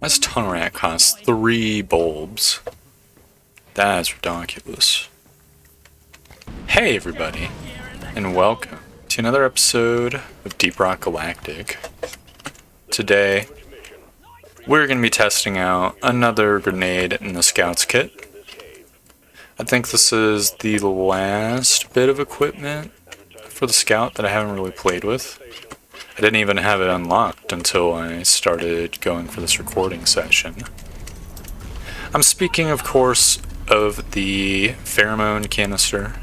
This tunnel rat costs 3 bulbs. That's ridiculous. Hey everybody, and welcome to another episode of Deep Rock Galactic. Today, we're going to be testing out another grenade in the Scouts kit. I think this is the last bit of equipment for the Scout that I haven't really played with. I didn't even have it unlocked until I started going for this recording session. I'm speaking, of course, of the pheromone canister.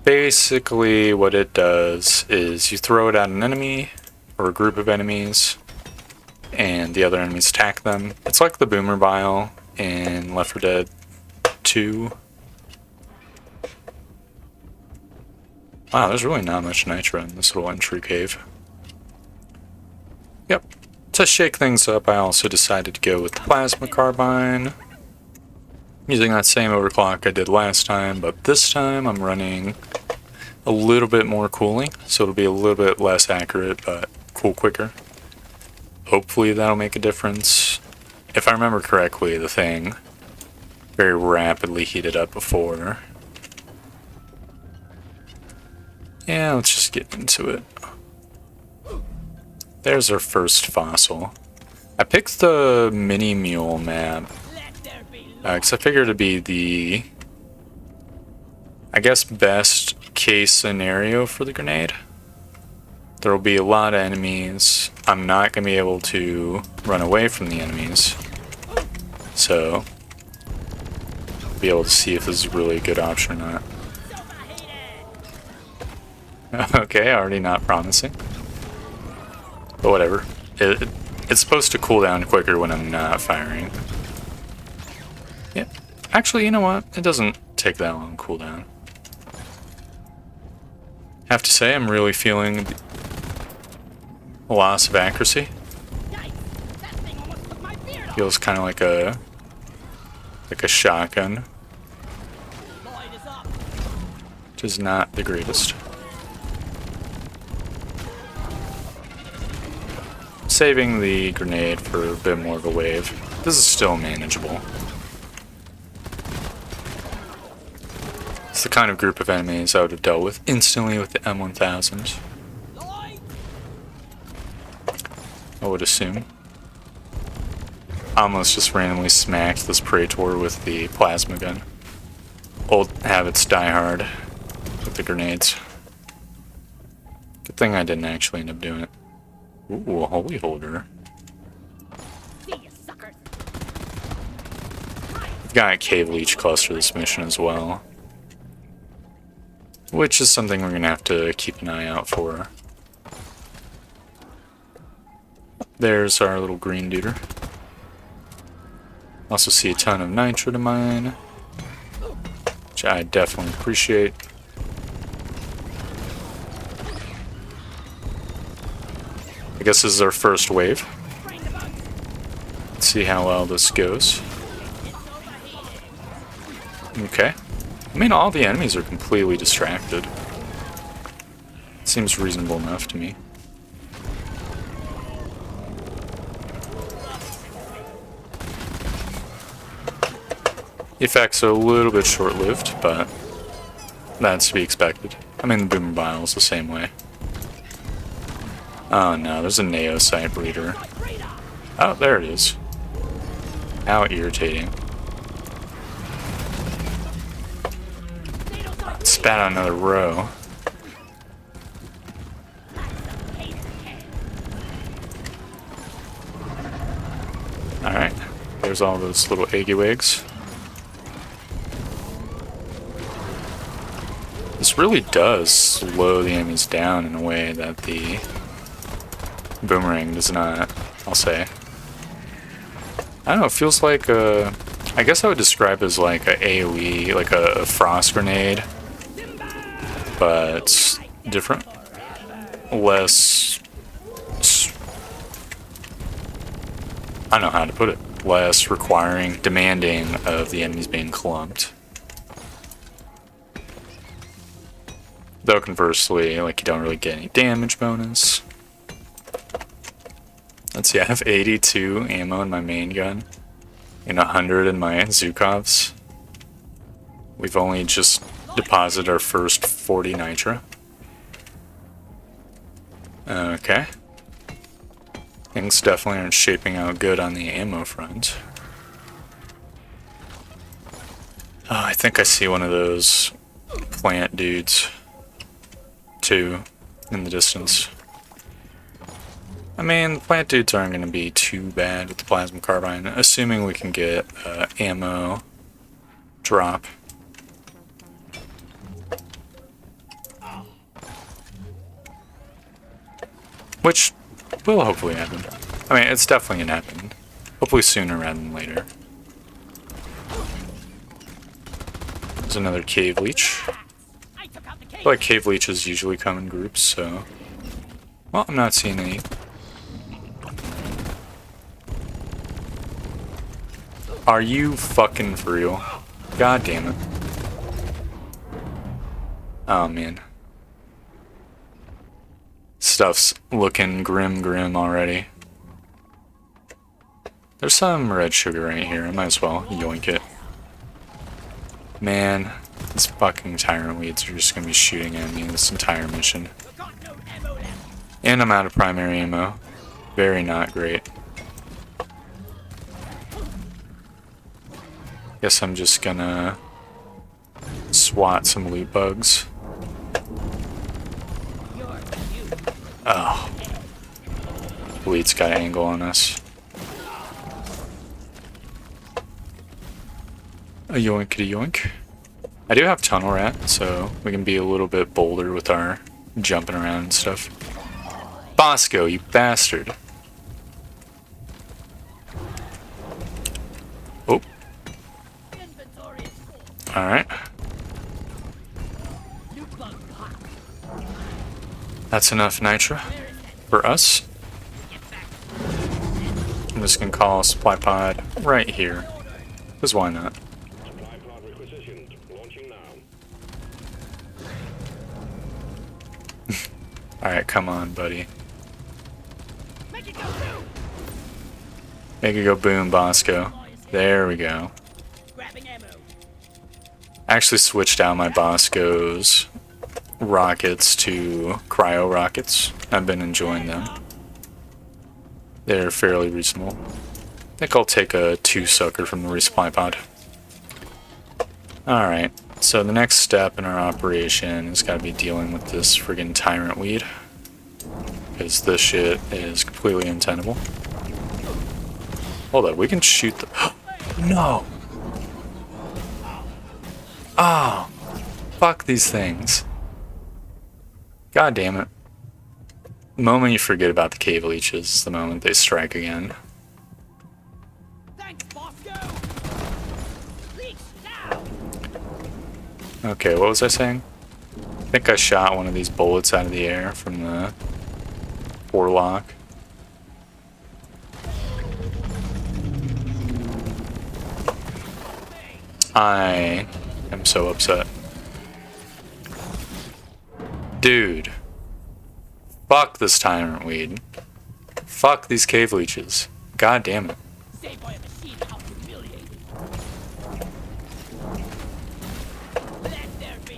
Basically, what it does is you throw it at an enemy or a group of enemies, and the other enemies attack them. It's like the boomer bile in Left 4 Dead 2. Wow, there's really not much nitro in this little entry cave. Yep. To shake things up, I also decided to go with the plasma carbine, using that same overclock I did last time, but this time I'm running a little bit more cooling, so it'll be a little bit less accurate, but cool quicker. Hopefully that'll make a difference. If I remember correctly, the thing very rapidly heated up before. Yeah, let's just get into it. There's our first fossil. I picked the mini mule map because I figured it'd be the, I guess, best case scenario for the grenade. There will be a lot of enemies. I'm not going to be able to run away from the enemies. So, be able to see if this is really a good option or not. Okay, already not promising. But whatever. It's supposed to cool down quicker when I'm not firing. Yeah. Actually, you know what? It doesn't take that long to cool down. Have to say, I'm really feeling a loss of accuracy. Feels kind of like a shotgun, which is not the greatest. Saving the grenade for a bit more of a wave. This is still manageable. It's the kind of group of enemies I would have dealt with instantly with the M1000. I would assume. I almost just randomly smacked this Praetor with the plasma gun. Old habits die hard with the grenades. Good thing I didn't actually end up doing it. Ooh, a holy holder. We've got a cave leech cluster this mission as well, which is something we're gonna have to keep an eye out for. There's our little green duder. Also see a ton of nitro to mine, which I definitely appreciate. I guess this is our first wave. Let's see how well this goes. Okay. I mean, all the enemies are completely distracted. Seems reasonable enough to me. The effects are a little bit short-lived, but that's to be expected. I mean, the boomer bile is the same way. Oh no, there's a Neosite breeder. Oh, there it is. How irritating. Spat out another row. Alright, there's all those little eggy-wigs. This really does slow the enemies down in a way that the boomerang does not, I'll say. I don't know, it feels like I guess I would describe it as like a AoE, like a frost grenade, but different. Less, I don't know how to put it, less requiring, demanding of the enemies being clumped. Though conversely, like, you don't really get any damage bonus. Let's see, I have 82 ammo in my main gun and 100 in my Zhukovs. We've only just deposited our first 40 nitra. Okay. Things definitely aren't shaping out good on the ammo front. Oh, I think I see one of those plant dudes, too, in the distance. I mean, the plant dudes aren't going to be too bad with the plasma carbine, assuming we can get ammo drop. Which will hopefully happen. I mean, it's definitely going to happen. Hopefully sooner rather than later. There's another cave leech. I feel like cave leeches usually come in groups, so... Well, I'm not seeing any. Are you fucking for real? God damn it. Oh, man. Stuff's looking grim already. There's some red sugar right here. I might as well yoink it. Man, these fucking tyrant weeds are just gonna be shooting at me this entire mission. And I'm out of primary ammo. Very not great. Guess I'm just gonna swat some loot bugs. Oh. Weed's got an angle on us. A yoinkity yoink. I do have tunnel rat, so we can be a little bit bolder with our jumping around and stuff. Bosco, you bastard. Oh. Alright. That's enough nitra for us. I'm just gonna call a supply pod right here. Because why not? Alright, come on, buddy. Make it go boom, Bosco. There we go. I actually switched out my Bosco's rockets to cryo rockets. I've been enjoying them. They're fairly reasonable. I think I'll take a 2-sucker from the resupply pod. Alright, so the next step in our operation is gotta be dealing with this friggin' tyrant weed. Because this shit is completely untenable. Hold up, we can shoot the... No! Oh! Fuck these things. God damn it. The moment you forget about the cave leeches is the moment they strike again. Okay, what was I saying? I think I shot one of these bullets out of the air from the forelock. I am so upset. Dude. Fuck this tyrant weed. Fuck these cave leeches. God damn it.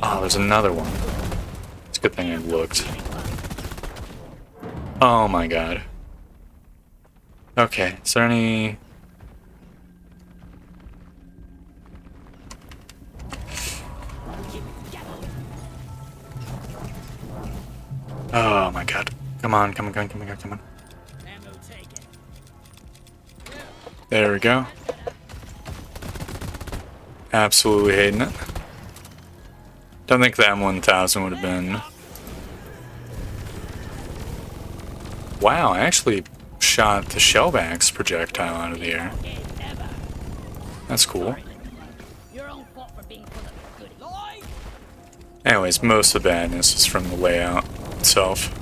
Oh, there's another one. It's a good thing I looked. Oh my god. Okay, is there any... Oh my god. Come on, come on, come on, come on, come on. There we go. Absolutely hating it. Don't think the M1000 would have been... Wow, I actually shot the shellback's projectile out of the air. That's cool. Anyways, most of the badness is from the layout itself.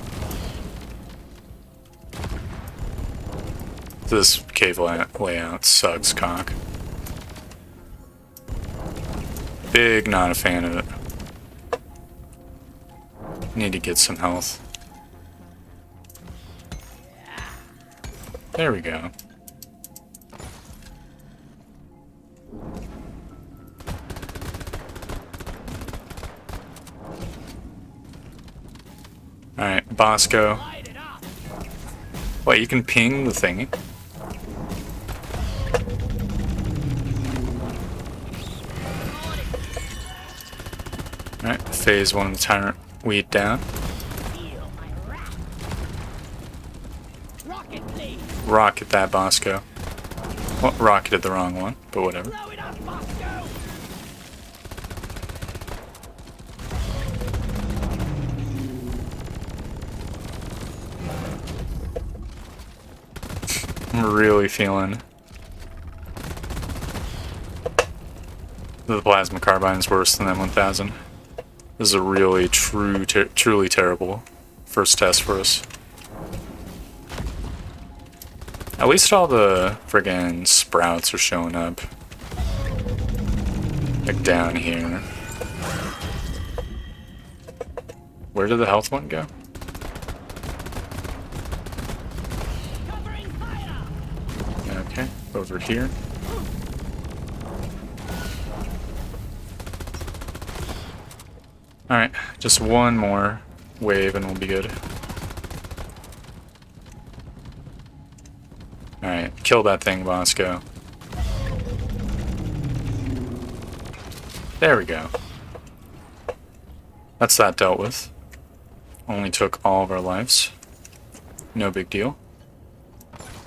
This cave layout sucks cock. Big not a fan of it. Need to get some health. There we go. Alright, Bosco. Wait, you can ping the thingy? Alright, phase 1 of the Tyrant Weed down. Rocket that, Bosco. Well, rocketed the wrong one, but whatever. I'm really feeling the plasma carbine is worse than M1000. This is a really truly terrible first test for us. At least all the friggin' sprouts are showing up. Like down here. Where did the health one go? Okay, over here. Alright, just one more wave and we'll be good. Alright, kill that thing, Bosco. There we go. That's that dealt with. Only took all of our lives. No big deal.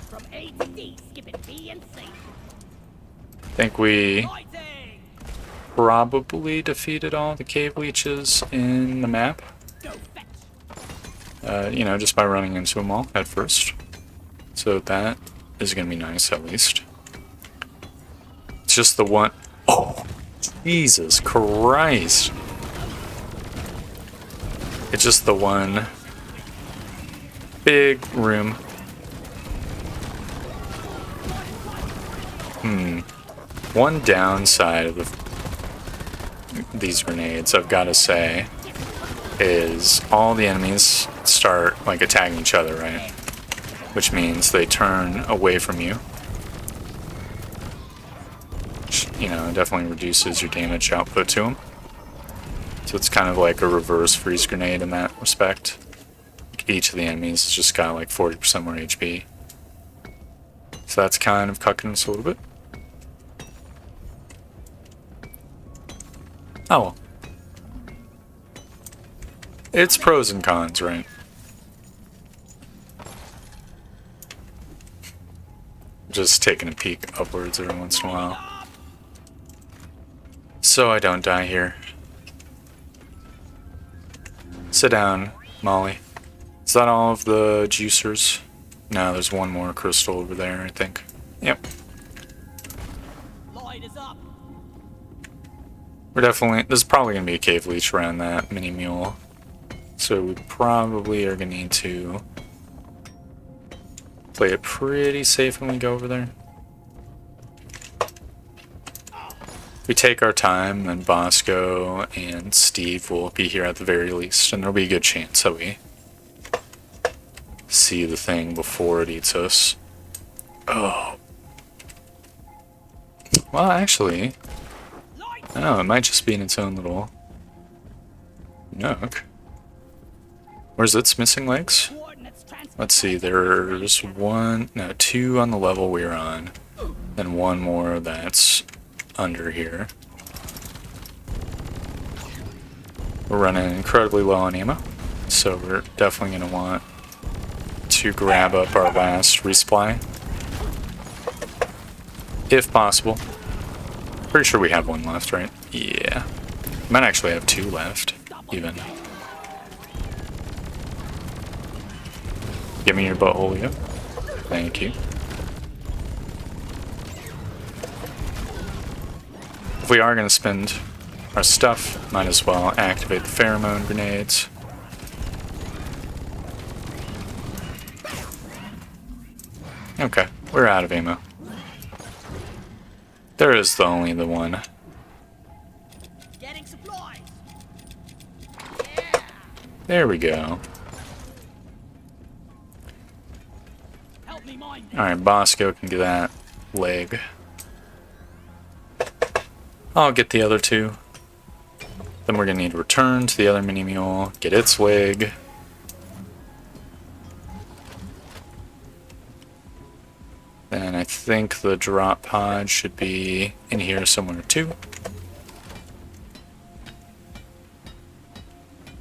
From A to D, skipping B and C. Think we probably defeated all the cave leeches in the map. You know, just by running into them all at first. So that is going to be nice, at least. It's just the one... Oh, Jesus Christ. It's just the one big room. One downside of these grenades, I've got to say, is all the enemies start like attacking each other, right? Which means they turn away from you. Which, you know, definitely reduces your damage output to them. So it's kind of like a reverse freeze grenade in that respect. Each of the enemies has just got like 40% more HP. So that's kind of cucking us a little bit. Oh well. It's pros and cons, right? Just taking a peek upwards every once in a while. So I don't die here. Sit down, Molly. Is that all of the juicers? No, there's one more crystal over there, I think. Yep. We're definitely... There's probably going to be a cave leech around that mini mule. So we probably are going to need to play it pretty safe when we go over there. We take our time, and Bosco and Steve will be here at the very least, and there'll be a good chance that we see the thing before it eats us. Oh. Well, actually, no, it might just be in its own little nook. Where's its missing legs? Let's see, there's two on the level we're on, and one more that's under here. We're running incredibly low on ammo, so we're definitely going to want to grab up our last resupply, if possible. Pretty sure we have one left, right? Yeah. Might actually have two left, even. Give me your butthole, yeah. Thank you. If we are going to spend our stuff, might as well activate the pheromone grenades. Okay, we're out of ammo. There is only the one. Getting supplies. There we go. Help me mind this. Alright, Bosco can get that leg. I'll get the other two. Then we're gonna need to return to the other mini mule, get its leg. Then I think the drop pod should be in here somewhere too.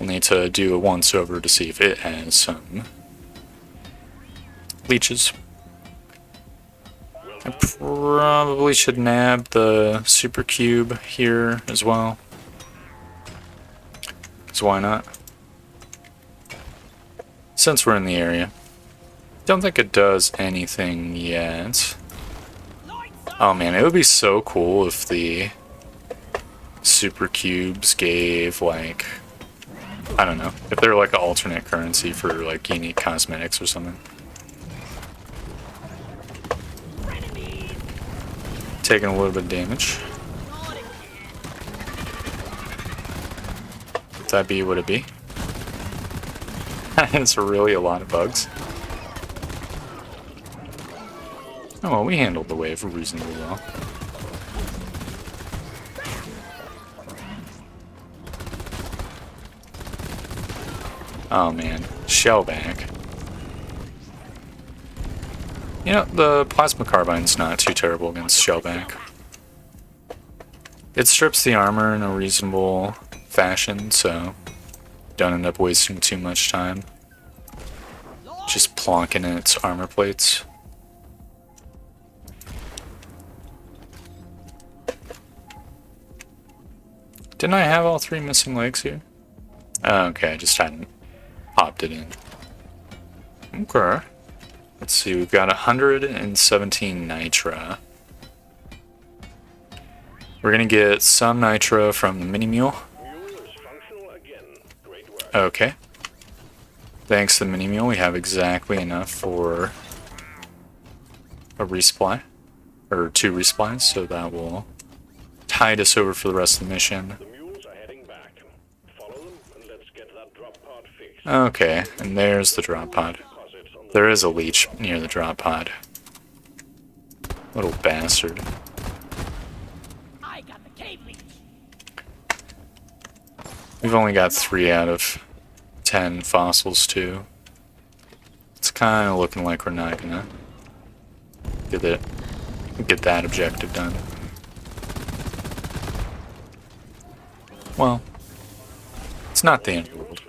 We'll need to do a once over to see if it has some leeches. I probably should nab the super cube here as well. Because why not? Since we're in the area. Don't think it does anything yet. Oh man, it would be so cool if the super cubes gave like, I don't know, if they're like an alternate currency for like unique cosmetics or something. Taking a little bit of damage. Would that be what it be? It's really a lot of bugs. Oh well, we handled the wave reasonably well. Oh man, shellback. You know, the plasma carbine's not too terrible against shellback. It strips the armor in a reasonable fashion, so don't end up wasting too much time just plonking in its armor plates. Didn't I have all three missing legs here? Oh, okay, I just hadn't popped it in. Okay. Let's see, we've got 117 nitra. We're gonna get some nitra from the mini mule. Okay. Thanks to the mini mule, we have exactly enough for a resupply. Or 2 resupplies, so that will tide us over for the rest of the mission. Okay, and there's the drop pod. There is a leech near the drop pod. Little bastard. I got the cave leech. We've only got 3 out of 10 fossils too. It's kind of looking like we're not gonna get that objective done. Well, it's not the end of the world.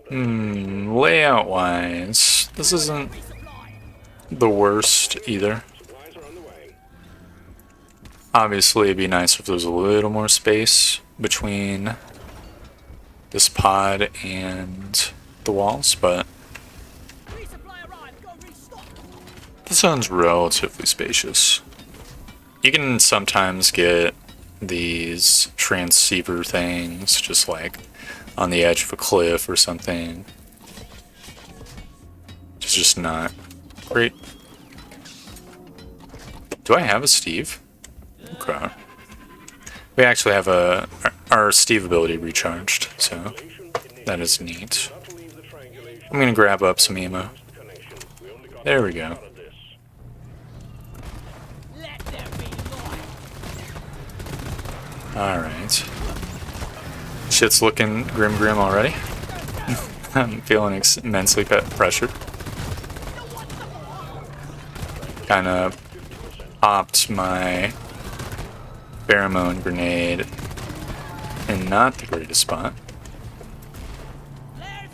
Layout wise, this isn't the worst either. Obviously, it'd be nice if there was a little more space between this pod and the walls, but this one's relatively spacious. You can sometimes get these transceiver things just like on the edge of a cliff or something. It's just not great. Do I have a Steve? Okay. We actually have our Steve ability recharged, so that is neat. I'm gonna grab up some ammo. There we go. Alright. Shit's looking grim already. I'm feeling immensely pressured. Kinda popped my pheromone grenade in not the greatest spot.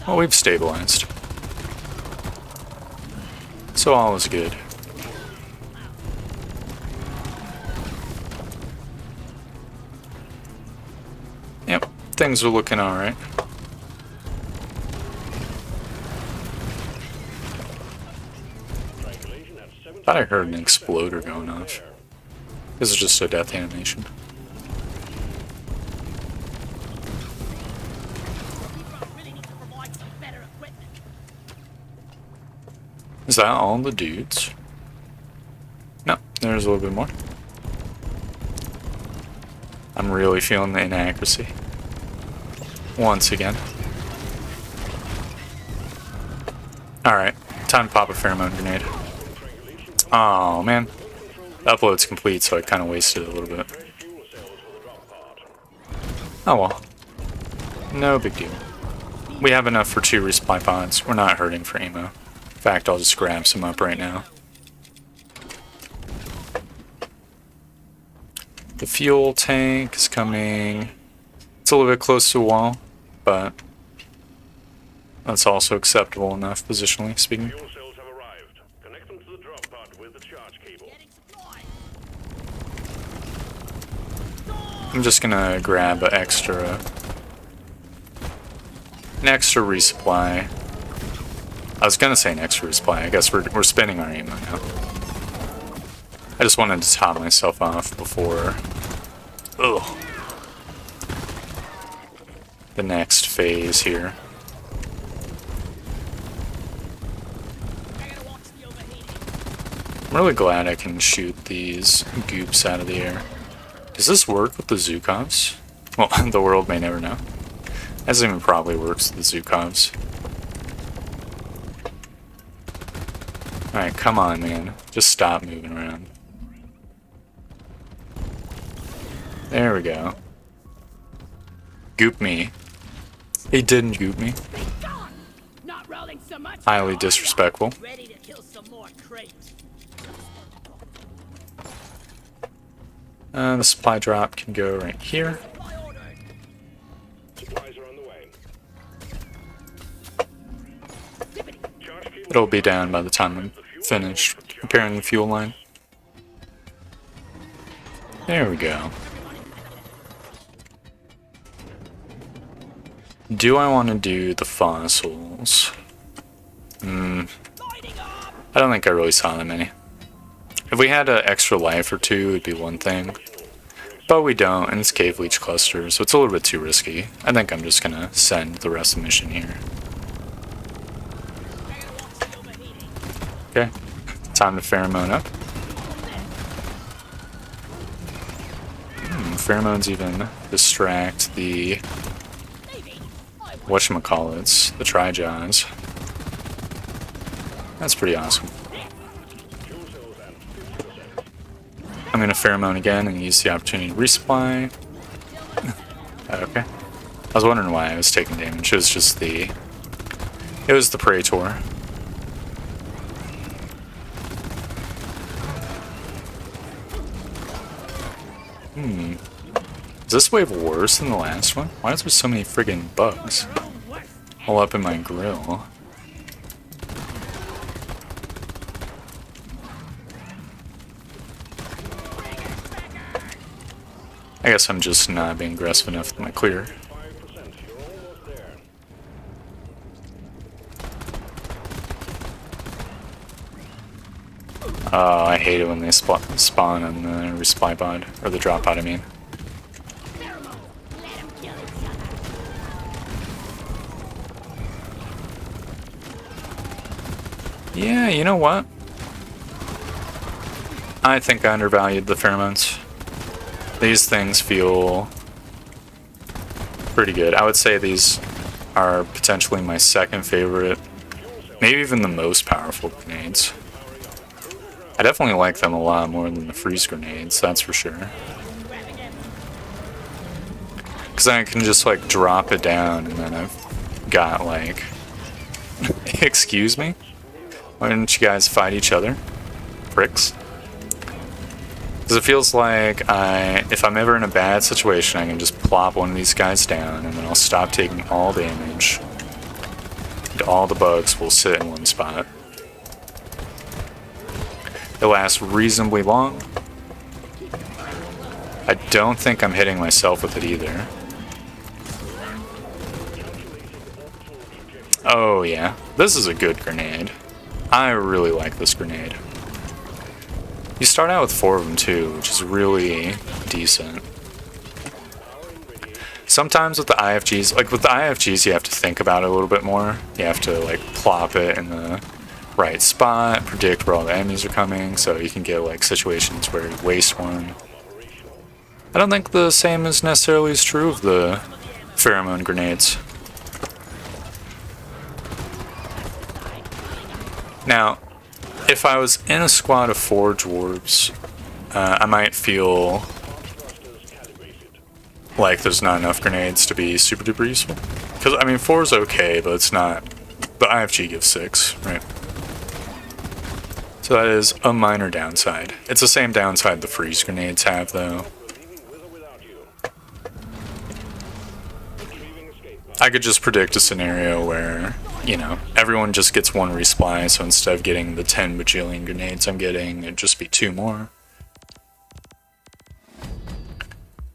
Well, we've stabilized. So all is good. Yep, things are looking alright. Thought I heard an exploder going off. This is just a death animation. Is that all the dudes? No, there's a little bit more. I'm really feeling the inaccuracy. Once again. Alright, time to pop a pheromone grenade. Oh man. The upload's complete, so I kind of wasted it a little bit. Oh well. No big deal. We have enough for 2 resupply pods. We're not hurting for ammo. In fact, I'll just grab some up right now. The fuel tank is coming. It's a little bit close to the wall, but that's also acceptable enough positionally speaking. Fuel cells have arrived. Connect them to the drop pod with the charge cable. I'm just gonna grab an extra resupply. I was gonna say an extra resupply. I guess we're spending our ammo now. I just wanted to top myself off before the next phase here. I'm really glad I can shoot these goops out of the air. Does this work with the Zhukovs? Well, the world may never know. As even probably works with the Zhukovs. Alright, come on, man. Just stop moving around. There we go. Goop me. He didn't goop me. Not rolling so much. Highly disrespectful. Ready to kill some more crates. The supply drop can go right here. Supplies are on the way. It'll be down by the time I'm finished repairing the fuel line. There we go. Do I want to do the fossils? I don't think I really saw that many. If we had an extra life or two, it'd be one thing. But we don't, and it's cave leech cluster, so it's a little bit too risky. I think I'm just gonna send the rest of the mission here. Okay, time to pheromone up. Pheromones even distract the whatchamacallits, the Trijaws. That's pretty awesome. I'm gonna pheromone again and use the opportunity to resupply. Okay. I was wondering why I was taking damage. It was just the... It was the Praetor. Is this wave worse than the last one? Why is there so many friggin' bugs all up in my grill? I guess I'm just not being aggressive enough with my clear. 5%. You're almost there. Oh, I hate it when they spawn on the resupply pod, or the drop pod, I mean. Pheromone. Let them kill each other. Yeah, you know what? I think I undervalued the pheromones. These things feel pretty good. I would say these are potentially my second favorite, maybe even the most powerful grenades. I definitely like them a lot more than the freeze grenades, that's for sure. Because then I can just like drop it down and then I've got like... Excuse me? Why didn't you guys fight each other? Pricks. Because it feels like if I'm ever in a bad situation, I can just plop one of these guys down and then I'll stop taking all damage. And all the bugs will sit in one spot. It lasts reasonably long. I don't think I'm hitting myself with it either. Oh yeah, this is a good grenade. I really like this grenade. You start out with 4 of them too, which is really decent. Sometimes with the IFGs, like with the IFGs you have to think about it a little bit more. You have to like plop it in the right spot, predict where all the enemies are coming, so you can get like situations where you waste one. I don't think the same is necessarily as true of the pheromone grenades. Now, if I was in a squad of 4 dwarves, I might feel like there's not enough grenades to be super duper useful. Because, I mean, 4 is okay, but it's not... The IFG gives 6, right? So that is a minor downside. It's the same downside the freeze grenades have, though. I could just predict a scenario where, you know, everyone just gets 1 resupply, so instead of getting the 10 bajillion grenades I'm getting, it'd just be 2 more.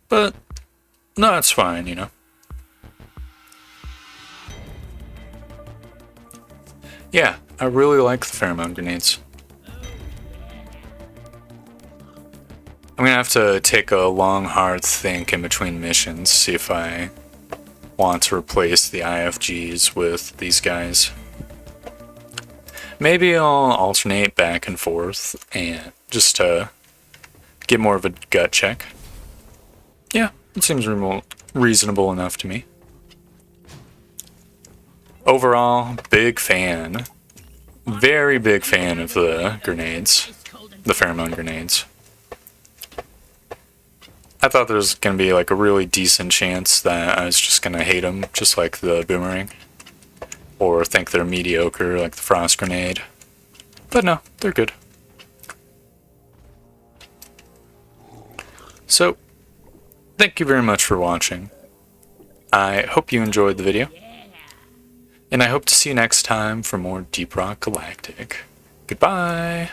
But, no, it's fine, you know. Yeah, I really like the pheromone grenades. I'm gonna have to take a long, hard think in between missions, see if I want to replace the IFGs with these guys. Maybe I'll alternate back and forth, and just to get more of a gut check. Yeah, it seems reasonable enough to me. Overall, big fan. Very big fan of the grenades. The pheromone grenades. I thought there was going to be like a really decent chance that I was just going to hate them, just like the boomerang. Or think they're mediocre, like the frost grenade. But no, they're good. So, thank you very much for watching. I hope you enjoyed the video. And I hope to see you next time for more Deep Rock Galactic. Goodbye!